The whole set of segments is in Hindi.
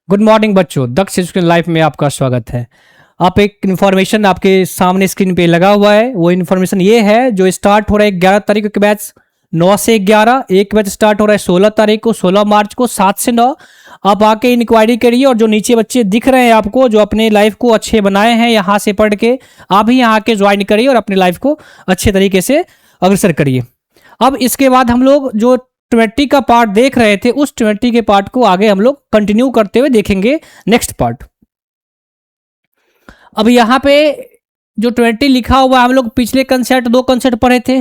गुड मॉर्निंग बच्चों, दक्ष एजुकेशन लाइफ में आपका स्वागत है। आप एक इन्फॉर्मेशन आपके सामने स्क्रीन पे लगा हुआ है। वो इन्फॉर्मेशन ये है जो स्टार्ट हो रहा है 11 तारीख के बैच 9 से 11। एक बैच स्टार्ट हो रहा है 16 तारीख को, 16 मार्च को 7 से 9। आप आके इंक्वायरी करिए और जो नीचे बच्चे दिख रहे हैं आपको, जो अपने लाइफ को अच्छे बनाए हैं यहाँ से पढ़ के, आप ही यहाँ आके ज्वाइन करिए और अपनी लाइफ को अच्छे तरीके से अग्रसर करिए। अब इसके बाद हम लोग जो 20 का पार्ट देख रहे थे, उस 20 के पार्ट को आगे हम लोग कंटिन्यू करते हुए देखेंगे नेक्स्ट पार्ट। अब यहाँ पे जो 20 लिखा हुआ हम लोग पिछले कंसेप्ट 2 कंसेप्ट पढ़े थे।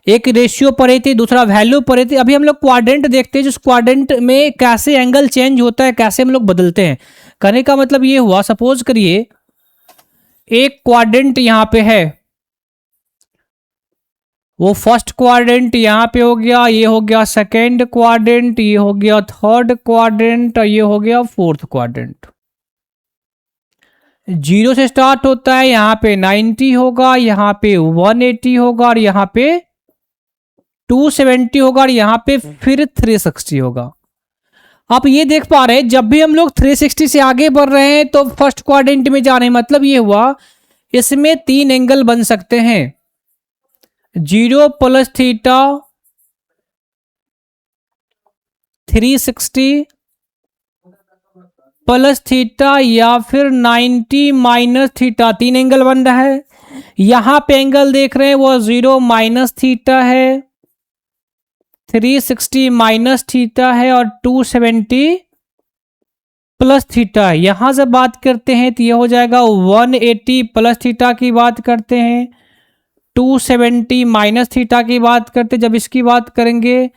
एक रेशियो पढ़े थे, दूसरा वैल्यू पढ़े थे। अभी हम लोग क्वाड्रेंट देखते हैं, जिस क्वाड्रेंट में कैसे एंगल चेंज होता है, कैसे हम लोग बदलते हैं। कहने का मतलब ये हुआ, सपोज करिए एक क्वाड्रेंट यहाँ पे है, वो फर्स्ट क्वाड्रेंट यहाँ पे हो गया, ये हो गया सेकेंड क्वाड्रेंट, ये हो गया थर्ड क्वाड्रेंट, ये हो गया फोर्थ क्वाड्रेंट। 0 से स्टार्ट होता है, यहाँ पे 90 होगा, यहाँ पे 180 होगा, और यहाँ पे 270 होगा, और यहाँ पे फिर 360 होगा। आप ये देख पा रहे हैं, जब भी हम लोग 360 से आगे बढ़ रहे हैं तो फर्स्ट क्वाड्रेंट में जा रहे हैं। मतलब ये हुआ, इसमें 3 एंगल बन सकते हैं, 0 प्लस थीटा, 360 प्लस थीटा, या फिर 90 माइनस थीटा। 3 एंगल बन रहा है। यहां पे एंगल देख रहे हैं वो 0 माइनस थीटा है, 360 माइनस थीटा है, और 270 प्लस थीटा है। यहां से बात करते हैं तो ये हो जाएगा 180 प्लस थीटा की बात करते हैं, 270 माइनस थीटा की बात करते। जब इसकी बात करेंगे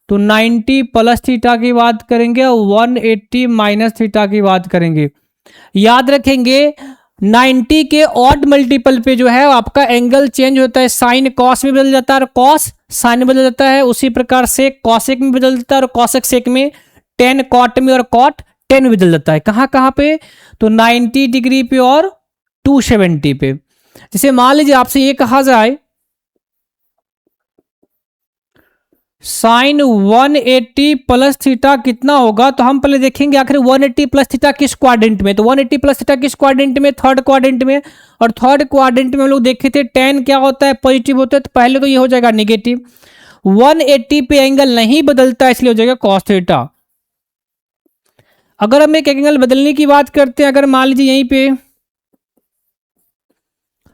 तो 90 प्लस थीटा की बात करेंगे और 180 माइनस थीटा की बात करेंगे। याद रखेंगे 90 के ऑड मल्टीपल पे जो है आपका एंगल चेंज होता है, साइन कॉस में बदल जाता है और कॉस साइन में बदल जाता है। उसी प्रकार से कॉसेक में बदल जाता है और कॉसेक सेक में, टेन कॉट में और कॉट टेन में बदल जाता है। कहाँ कहाँ पे? तो 90 डिग्री पे और 270 पे। जैसे मान लीजिए आपसे ये कहा जाए साइन 180 प्लस थीटा कितना होगा, तो हम पहले देखेंगे आखिर 180 प्लस थीटा किस क्वाड्रेंट में। तो 180 प्लस थीटा किस क्वाड्रेंट में? थर्ड क्वाड्रेंट में। और थर्ड क्वाड्रेंट में हम लोग देखे थे टेन क्या होता है? पॉजिटिव होता है। तो पहले तो ये हो जाएगा नेगेटिव। 180 पे एंगल नहीं बदलता, इसलिए हो जाएगा कॉस थीटा। अगर हम एक एंगल बदलने की बात करते हैं, अगर मान लीजिए यहीं पे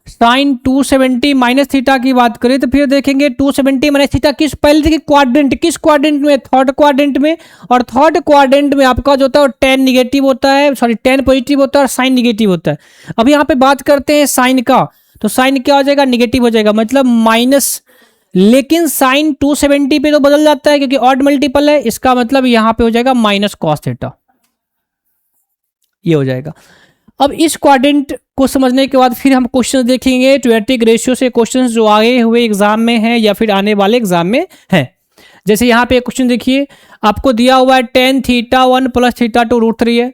साइन 270 माइनस थीटा की बात करें, तो फिर देखेंगे 270 माइनस थीटा किस, पहले देखिए क्वाड्रेंट, किस क्वाड्रेंट में? थर्ड क्वाड्रेंट में। और थर्ड क्वाड्रेंट में आपका जो होता है टेन निगेटिव होता है, सॉरी 10 पॉजिटिव होता है और साइन निगेटिव होता है। अब यहाँ पे बात करते हैं साइन का, तो साइन क्या हो जाएगा? निगेटिव हो जाएगा, मतलब माइनस। लेकिन साइन 270 पे तो बदल जाता है क्योंकि ऑड मल्टीपल है, इसका मतलब यहाँ पे हो जाएगा माइनस कॉस थीटा, ये हो जाएगा। अब इस क्वाड्रेंट को समझने के बाद फिर हम क्वेश्चन देखेंगे क्वाड्रेटिक रेशियो से, क्वेश्चन जो आए हुए एग्जाम में हैं या फिर आने वाले एग्जाम में हैं। जैसे यहाँ पे क्वेश्चन देखिए, आपको दिया हुआ है tan theta 1 plus theta 2 root 3 है,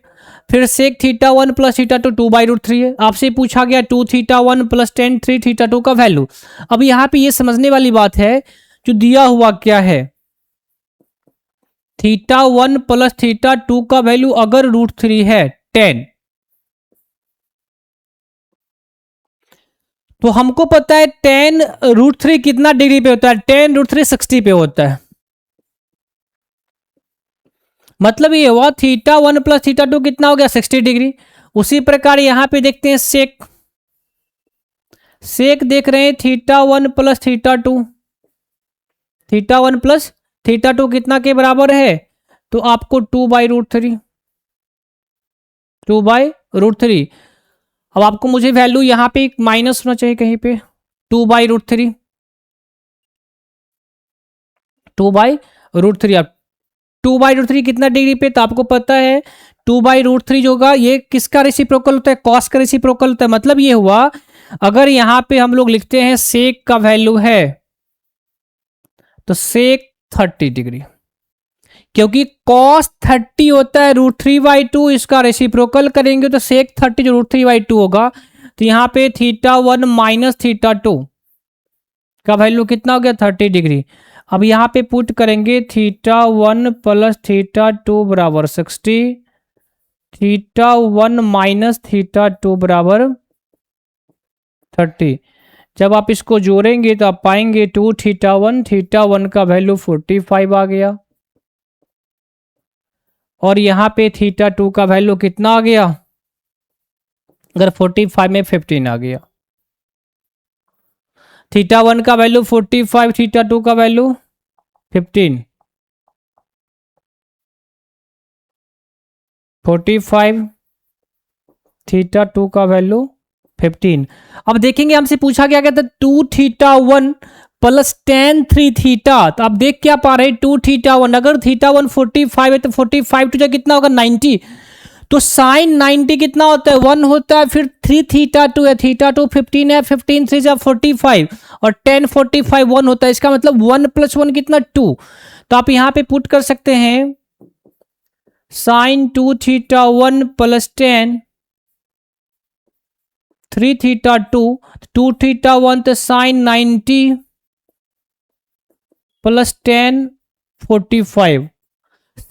फिर sec theta 1 plus theta 2 by root 3 है। आपसे पूछा गया 2 थीटा 1 प्लस टेन 3 थीटा 2 का वैल्यू। अब यहाँ पे ये समझने वाली बात है, जो दिया हुआ क्या है, थीटा 1 प्लस थीटा 2 का वैल्यू अगर रूट 3 है 10, तो हमको पता है 10 रूट 3 कितना डिग्री पे होता है? 10 रूट 3 60 पे होता है। मतलब ये हुआ थीटा 1 प्लस थीटा 2 कितना हो गया? 60 डिग्री। उसी प्रकार यहां पे देखते हैं सेक, सेक देख रहे हैं theta 1 plus theta 2, theta 1 plus theta 2 कितना के बराबर है? तो आपको 2 बाई रूट 3, 2 बाई रूट 3। अब आपको मुझे वैल्यू यहाँ पे माइनस होना चाहिए कहीं पे, 2 बाई रूट 3, 2 बाई रूट 3। आप 2 बाई रूट 3 कितना डिग्री पे? तो आपको पता है 2 बाई रूट 3 जो होगा ये किसका रेसिप्रोकल होता है? कॉस का रेसिप्रोकल होता है। मतलब ये हुआ, अगर यहाँ पे हम लोग लिखते हैं सेक का वैल्यू है, तो सेक 30 डिग्री, क्योंकि कॉस 30 होता है रूट 3 बाई 2, इसका रेसिप्रोकल करेंगे तो सेक 30 जो रूट 3 बाई 2 होगा। तो यहाँ पे थीटा 1 माइनस थीटा 2 का वैल्यू कितना हो गया? 30 डिग्री। अब यहाँ पे पुट करेंगे थीटा 1 प्लस थीटा 2 बराबर 60, थीटा 1 माइनस थीटा 2 बराबर 30। जब आप इसको जोड़ेंगे तो आप पाएंगे 2 थीटा 1 का वैल्यू 45 आ गया, और यहाँ पे थीटा 2 का वैल्यू कितना आ गया, अगर 45 में 15 आ गया। थीटा 1 का वैल्यू 45, थीटा 2 का वैल्यू 15, 45 थीटा 2 का वैल्यू 15। अब देखेंगे हमसे पूछा गया था 2 थीटा 1 प्लस tan 3 थीटा। तो आप देख क्या पा रहे हैं, 2 थीटा 1, अगर थीटा 1 45 है तो 45 टू कितना होगा 90, तो साइन 90 कितना होता है 1 होता है। फिर 3 थीटा 2 है, थीटा 2 15 है, 15 3 जा 45, और tan 45 1 होता है। इसका मतलब 1 प्लस 1 कितना 2। तो आप यहां पे पुट कर सकते हैं sine 2 theta 1 plus tan 3 theta 2 theta 1 तो साइन 90 प्लस tan 45।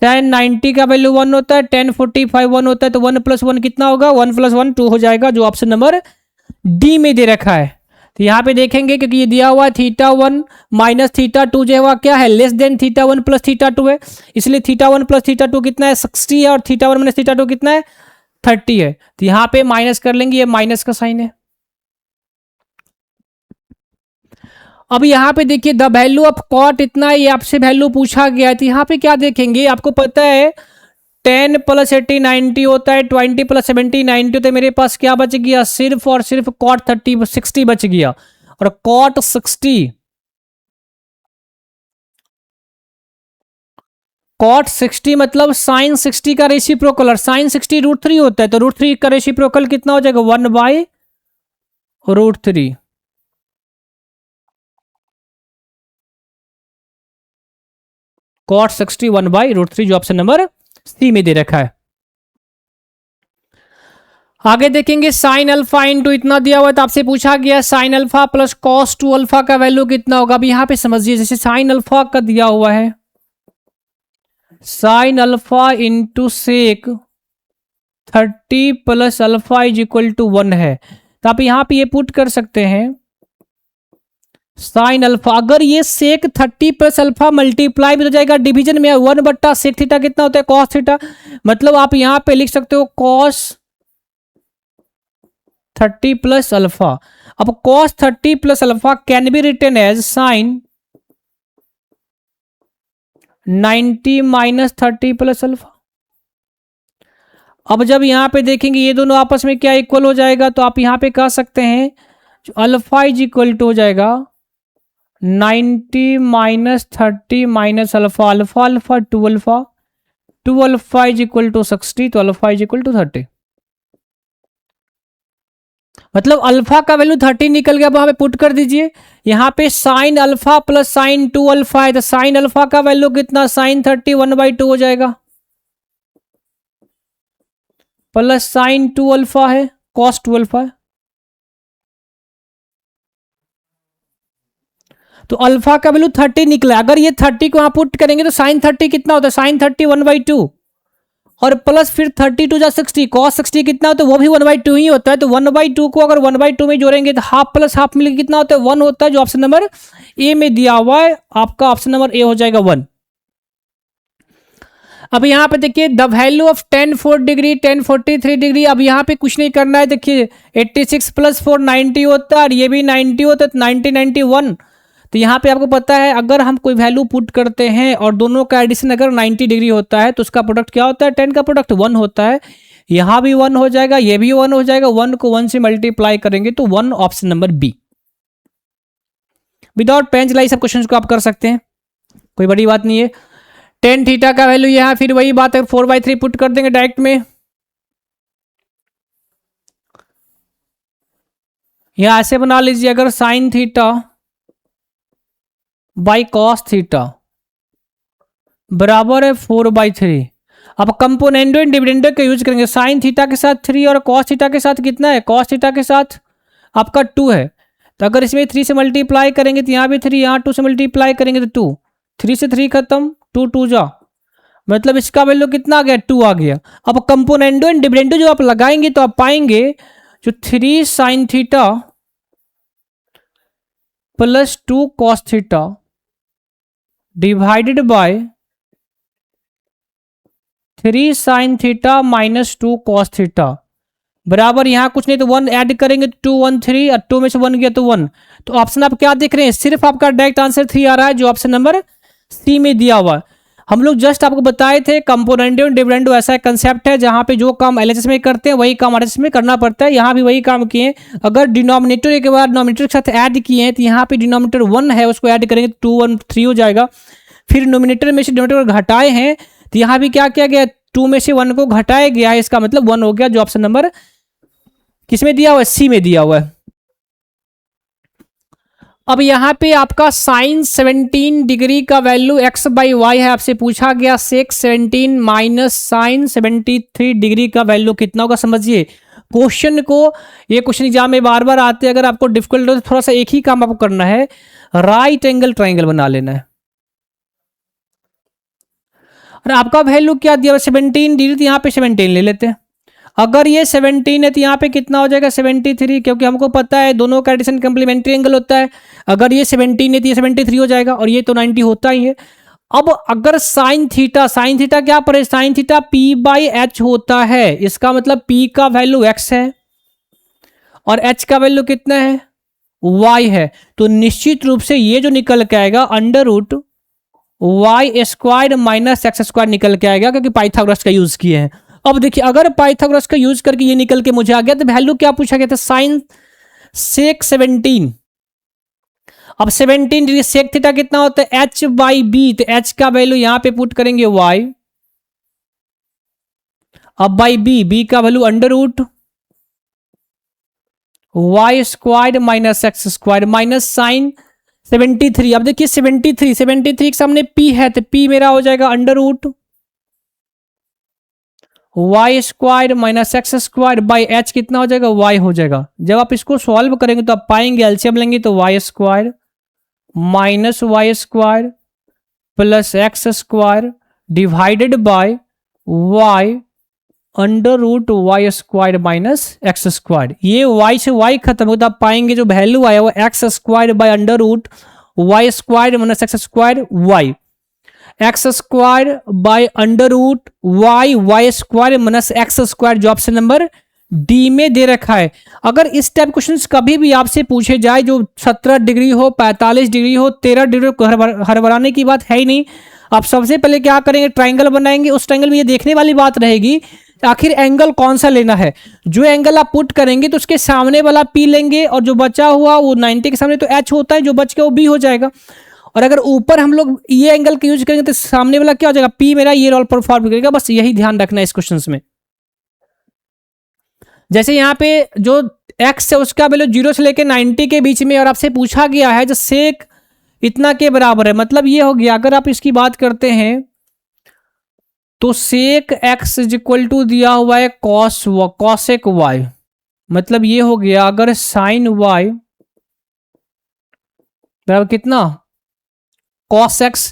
tan 90 का वैल्यू 1 होता है, tan 45 1 होता है, तो 1 प्लस 1 कितना होगा, 1 प्लस 1 2 हो जाएगा, जो ऑप्शन नंबर डी में दे रखा है। तो यहाँ पे देखेंगे क्योंकि ये दिया हुआ थीटा 1 माइनस थीटा 2 जो है क्या है, less than theta 1 plus theta 2 है, इसलिए थीटा 1 प्लस थीटा 2 कितना है 60 है, और थीटा 1 माइनस थीटा 2 कितना है 30 है। तो यहाँ पे माइनस कर लेंगे, ये माइनस का साइन है। अब यहाँ पे देखिए द वैल्यू ऑफ कॉट इतना है, ये आपसे वैल्यू पूछा गया है। तो यहाँ पे क्या देखेंगे, आपको पता है 10 प्लस 80 90 होता है, 20 प्लस 70 90 होता है। मेरे पास क्या बच गया, सिर्फ और सिर्फ कॉट 30 60 बच गया, और कॉट 60 मतलब साइन 60 का रेसिप्रोकल, और साइन 60 √3 होता है, तो √3 का रेसिप्रोकल कितना हो जाएगा 1 बाई √3। कॉट 60 1 बाई √3, जो ऑप्शन नंबर सी में दे रखा है। आगे देखेंगे साइन अल्फा इंटू इतना दिया हुआ है, तो आपसे पूछा गया sine alpha plus cos 2 alpha का वैल्यू कितना होगा। अब यहां पे समझिए, जैसे साइन अल्फा का दिया हुआ है sine alpha into sec 30 plus alpha is equal to 1 है, तो आप यहां पे ये पुट कर सकते हैं साइन अल्फा, अगर ये सेक 30 प्लस अल्फा मल्टीप्लाई भी हो जाएगा डिवीजन में 1 बट्टा सेक थीटा कितना होता है कॉस थीटा, मतलब आप यहां पे लिख सकते हो कॉस 30 प्लस अल्फा। अब cos 30 plus alpha can be written as sine 90 minus 30 plus alpha. अब जब यहां पे देखेंगे ये दोनों आपस में क्या इक्वल हो जाएगा, तो आप यहां पे कह सकते हैं अल्फा इज इक्वल टू हो जाएगा 90 minus 30 minus alpha, alpha alpha 2 alpha, 2 alpha is equal to 60, तो अल्फा इज इक्वल टू 30। मतलब अल्फा का वैल्यू 30 निकल गया, वहां पे पुट कर दीजिए। यहाँ पे sine alpha plus sign 2 alpha है, तो साइन अल्फा का वैल्यू कितना साइन 30 1/2 हो जाएगा, प्लस साइन 2 अल्फा है कॉस 2 अल्फा है। तो अल्फा का वैल्यू 30 निकला, अगर ये 30 को यहां पुट करेंगे तो साइन 30 कितना होता है साइन 30 1/2, और प्लस फिर 30 2 जा 60, कॉस 60 कितना होता है वो भी 1/2 ही होता है। तो 1/2 को अगर 1/2 में जोड़ेंगे तो हाफ प्लस हाफ मिलकर कितना होता है 1 होता है, जो ऑप्शन नंबर ए में दिया हुआ है, आपका ऑप्शन नंबर ए हो जाएगा 1। अब यहाँ पे देखिए the value of tan 4 degree tan 43 degree. अब यहाँ पे कुछ नहीं करना है, देखिए 86 प्लस 4 90 होता है, और ये भी 90 होता है, 90 91। तो यहाँ पे आपको पता है अगर हम कोई वैल्यू पुट करते हैं और दोनों का एडिशन अगर 90 डिग्री होता है तो उसका प्रोडक्ट क्या होता है, 10 का प्रोडक्ट 1 होता है। यहाँ भी 1 हो जाएगा, ये भी 1 हो जाएगा, 1 को 1 से मल्टीप्लाई करेंगे तो 1, option number B. Without pen चलाई सब क्वेश्चन को आप कर सकते हैं, कोई बड़ी बात नहीं है। tan थीटा का वैल्यू यहाँ फिर वही बात है 4/3 पुट कर देंगे डायरेक्ट में। यहाँ ऐसे बना लीजिए, अगर sine theta by cos theta बराबर है 4/3। अब कंपोनेंडो एंड डिविडेंडो का यूज करेंगे, साइन थीटा के साथ 3 और कॉस थीटा के साथ कितना है, कॉस थीटा के साथ आपका 2 है, तो अगर इसमें 3 से मल्टीप्लाई करेंगे तो यहाँ भी 3, यहाँ 2 से मल्टीप्लाई करेंगे तो 2, 3 से 3 खत्म, 2 2 जा मतलब इसका वैल्यू कितना आ गया, 2 आ गया। अब कंपोनेंडो एंड डिविडेंडो जो आप लगाएंगे तो आप पाएंगे जो 3 sine theta plus 2 cos theta divided by 3 sine theta minus 2 cos theta बराबर, यहाँ कुछ नहीं तो 1 ऐड करेंगे तो 2 1 3 और 2 में से 1 गया तो 1। तो ऑप्शन आप क्या देख रहे हैं, सिर्फ आपका डायरेक्ट आंसर 3 आ रहा है जो ऑप्शन नंबर सी में दिया हुआ। हम लोग जस्ट आपको बताए थे कंपोनेंडो और डिविडेंडो ऐसा एक कंसेप्ट है जहां पे जो काम एलएचएस में करते हैं वही काम आरएचएस में करना पड़ता है। यहाँ भी वही काम किए, अगर डिनोमिनेटर के बाद डिनोमिनेटर के साथ ऐड किए हैं तो यहाँ पे डिनोमिनेटर 1 है उसको ऐड करेंगे तो 2 1 3 हो जाएगा। फिर नोमिनेटर में से डिनोमिनेटर घटाए हैं तो यहाँ भी क्या किया गया, 2 में से 1 को घटाया गया है, इसका मतलब 1 हो गया जो ऑप्शन नंबर किसमें दिया हुआ है, सी में दिया हुआ है। अब यहाँ पे आपका साइन 17 डिग्री का वैल्यू एक्स बाई वाई है, आपसे पूछा गया सेक 17 माइनस साइन 73 डिग्री का वैल्यू कितना होगा। समझिए क्वेश्चन को, ये क्वेश्चन एग्जाम में बार बार आते हैं, अगर आपको डिफिकल्ट हो तो थोड़ा सा एक ही काम आपको करना है, राइट एंगल ट्राइंगल बना लेना है। और आपका वैल्यू क्या दिया 17 डिग्री, तो यहाँ पे 17 ले लेते हैं। अगर ये 17 है तो यहाँ पे कितना हो जाएगा 73, क्योंकि हमको पता है दोनों का एडिशन कंप्लीमेंट्री एंगल होता है। अगर ये 17 है तो ये 73 हो जाएगा और ये तो 90 होता ही है। अब अगर साइन थीटा क्या पड़े, sine theta P by H होता है, इसका मतलब पी का वैल्यू एक्स है और एच का वैल्यू कितना है, वाई है। तो निश्चित रूप से ये जो निकल के आएगा under root y square minus x square निकल के आएगा, क्योंकि पाइथागोरस का यूज किए हैं। अब देखिए अगर पाइथागोरस का यूज करके ये निकल के मुझे आ गया तो वैल्यू क्या पूछा गया था, साइन सेक 17। अब 17 डिग्री सेक थीटा कितना होता है, एच बाई बी, तो एच का वैल्यू यहां पे पुट करेंगे वाई, अब बाई बी का value under root y square minus x square minus sine 73। अब देखिए 73 के सामने पी है तो पी मेरा हो जाएगा under root y square minus x square by h कितना हो जाएगा, वाई हो जाएगा। जब आप इसको सॉल्व करेंगे तो आप पाएंगे एलसीएम लेंगे तो y square minus y square plus x square divided by y under root y square minus x square. ये वाई से वाई खत्म होता, आप पाएंगे जो वैल्यू आया वो x square by under root y square minus x square y, x square by under root y square minus x square जो ऑप्शन नंबर डी में दे रखा है। अगर इस टाइप क्वेश्चंस कभी भी आपसे पूछे जाए जो 17 डिग्री हो, 45 डिग्री हो, 13 डिग्री को हरबराने की बात है ही नहीं। आप सबसे पहले क्या करेंगे, ट्राइंगल बनाएंगे। उस ट्राइंगल में ये देखने वाली बात रहेगी आखिर एंगल कौन सा लेना है। जो एंगल आप पुट करेंगे तो उसके सामने वाला पी लेंगे और जो बचा हुआ वो 90 के सामने तो एच होता है, जो बच के वो बी हो जाएगा। और अगर ऊपर हम लोग ये एंगल का यूज करेंगे तो सामने वाला क्या हो जाएगा, पी मेरा ये रोल परफॉर्म करेगा। बस यही ध्यान रखना है इस क्वेश्चन में। जैसे यहाँ पे जो x है उसका वैल्यू 0 से लेकर 90 के बीच में और आपसे पूछा गया है जो सेक इतना के बराबर है, मतलब ये हो गया। अगर आप इसकी बात करते हैं तो सेक x इज इक्वल टू दिया हुआ है कॉसेक y, मतलब ये हो गया अगर साइन y बराबर कितना कॉस x।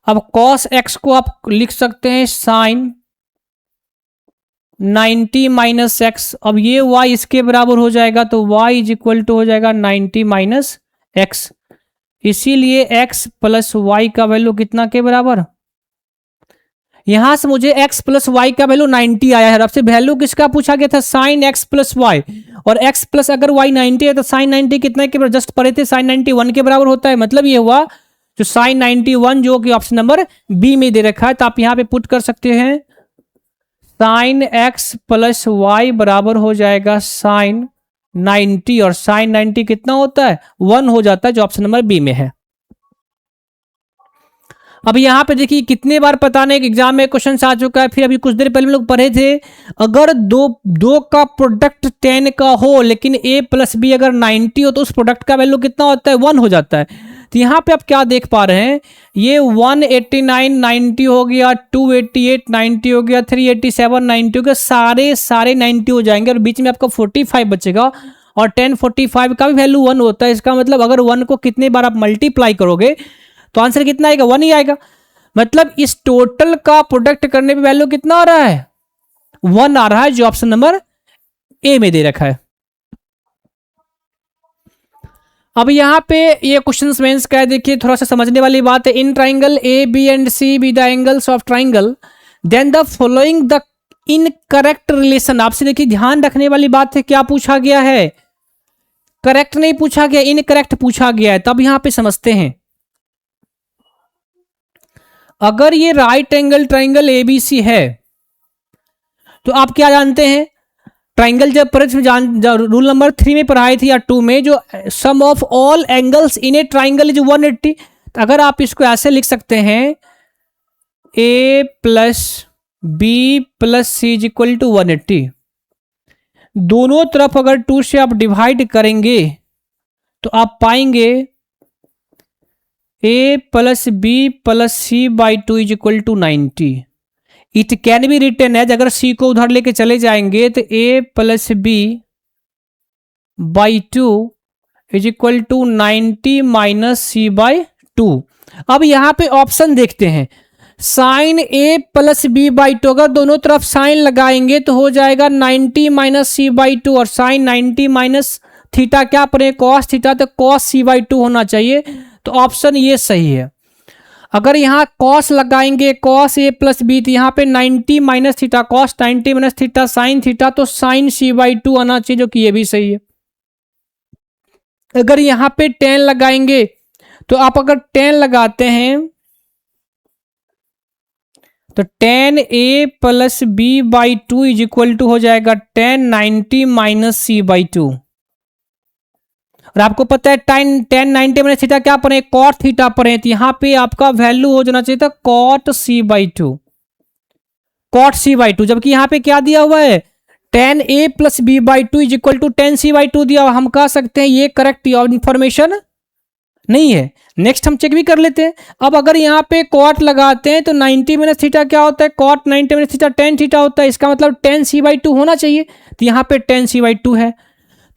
अब कॉस x को आप लिख सकते हैं साइन 90 माइनस एक्स। अब ये y इसके बराबर हो जाएगा तो y इज इक्वल टू हो जाएगा 90 माइनस एक्स। इसीलिए x प्लस वाई का वैल्यू कितना के बराबर, यहां से मुझे x प्लस वाई का वैल्यू 90 आया है। आपसे वैल्यू किसका पूछा गया था, साइन x प्लस वाई, और x प्लस अगर y 90 है तो साइन 90 कितने के बराबर, जस्ट पढ़े थे साइन 91 के बराबर होता है। मतलब ये हुआ जो साइन 91 जो कि ऑप्शन नंबर बी में दे रखा है, तो आप यहां पे पुट कर सकते हैं साइन x प्लस वाई बराबर हो जाएगा साइन 90, और साइन 90 कितना होता है 1 हो जाता है, जो ऑप्शन नंबर बी में है। अब यहाँ पे देखिए कितने बार पता नहीं एग्जाम में क्वेश्चन आ चुका है। फिर अभी कुछ देर पहले हम लोग पढ़े थे, अगर दो का प्रोडक्ट 10 का हो लेकिन a प्लस बी अगर 90 हो तो उस प्रोडक्ट का वैल्यू कितना होता है 1 हो जाता है। तो यहाँ पे आप क्या देख पा रहे हैं, ये 189 90 हो गया, 288 90 हो गया, 387 90 हो गया, सारे 90 हो जाएंगे और बीच में आपका 45 बचेगा। और 1045 का भी वैल्यू 1 होता है। इसका मतलब अगर 1 को कितने बार आप मल्टीप्लाई करोगे तो आंसर कितना आएगा 1 ही आएगा। मतलब इस टोटल का प्रोडक्ट करने पे वैल्यू कितना आ रहा है, 1 आ रहा है, जो ऑप्शन नंबर ए में दे रखा है। अब यहाँ पे ये क्वेश्चन मेंस का है, देखिए थोड़ा सा समझने वाली बात है। In triangle A B and C be the angles of triangle then the following the incorrect relation. आपसे देखिए ध्यान रखने वाली बात है, क्या पूछा गया है, करेक्ट नहीं पूछा गया, इनकरेक्ट पूछा गया है। तब यहां पे समझते हैं, अगर ये राइट एंगल ट्राइंगल एबीसी है तो आप क्या जानते हैं, ट्राइंगल जब रूल नंबर 3 में पढ़ाई थी या 2 में, जो sum of all angles in a triangle is 180। अगर आप इसको ऐसे लिख सकते हैं, A plus B plus C is equal to 180। दोनों तरफ अगर 2 से आप डिवाइड करेंगे तो आप पाएंगे A plus B plus C by 2 is equal to 90। It can be written as, अगर सी को उधर लेके चले जाएंगे तो A plus B by 2 is equal to 90 minus C by 2। अब यहां पे ऑप्शन देखते हैं, sine A plus B by 2, अगर दोनों तरफ साइन लगाएंगे तो हो जाएगा 90 माइनस सी बाई 2, और साइन 90 माइनस थीटा क्या पड़े, कॉस थीटा, तो कॉस सी बाई 2 होना चाहिए। तो ऑप्शन ये सही है। अगर यहाँ कॉस लगाएंगे, कॉस ए प्लस बी, तो यहाँ पे 90 minus theta cos 90 minus theta sine theta, तो साइन सी बाई 2 आना चाहिए, जो कि ये भी सही है। अगर यहाँ पे 10 लगाएंगे तो आप अगर 10 लगाते हैं तो 10 A plus B by 2 is equal to हो जाएगा 10 90 माइनस सी बाई 2। और आपको पता है 10 90 माइनस थीटा क्या पढ़े, कॉट थीटा पढ़े, तो यहाँ पे आपका वैल्यू हो जाना चाहिए था cot C by 2, cot C by 2। जबकि यहाँ पे क्या दिया हुआ है, 10 A plus B by 2 is equal to 10 C by 2 दिया हुआ। हम कह सकते हैं ये करेक्ट इंफॉर्मेशन नहीं है। नेक्स्ट हम चेक भी कर लेते हैं। अब अगर यहाँ पे कॉट लगाते हैं तो 90 माइनस थीटा क्या होता है, कॉट 90 माइनस थीटा 10 थीटा होता है, इसका मतलब 10 सी बाई 2 होना चाहिए, तो यहाँ पे 10 सी बाई 2 है।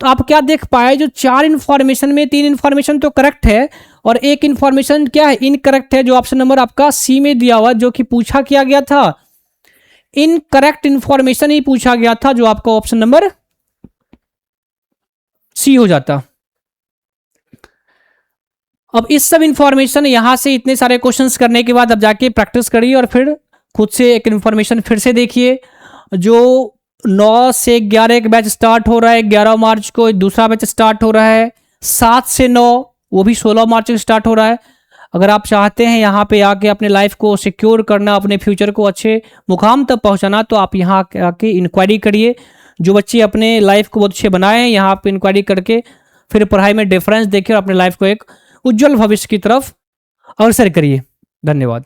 तो आप क्या देख पाए, जो 4 इन्फॉर्मेशन में 3 इन्फॉर्मेशन तो करेक्ट है और एक इन्फॉर्मेशन क्या है, इनकरेक्ट है, जो ऑप्शन नंबर आपका सी में दिया हुआ, जो कि पूछा किया गया था, इनकरेक्ट इन्फॉर्मेशन ही पूछा गया था, जो आपका ऑप्शन नंबर सी हो जाता। अब इस सब इंफॉर्मेशन यहां से इतने सारे क्वेश्चंस करने के बाद अब जाके प्रैक्टिस करिए और फिर खुद से एक इन्फॉर्मेशन फिर से देखिए। जो 9 से 11 एक बैच स्टार्ट हो रहा है, 11 मार्च को दूसरा बैच स्टार्ट हो रहा है, 7 से 9 वो भी 16 मार्च को स्टार्ट हो रहा है। अगर आप चाहते हैं यहाँ पे आके अपने लाइफ को सिक्योर करना, अपने फ्यूचर को अच्छे मुकाम तक पहुँचाना, तो आप यहाँ आके इंक्वायरी करिए। जो बच्चे अपने लाइफ को बहुत अच्छे बनाए हैं, यहाँ पे इंक्वायरी करके फिर पढ़ाई में डिफरेंस देखिए और अपने लाइफ को एक उज्जवल भविष्य की तरफ अग्रसर करिए। धन्यवाद।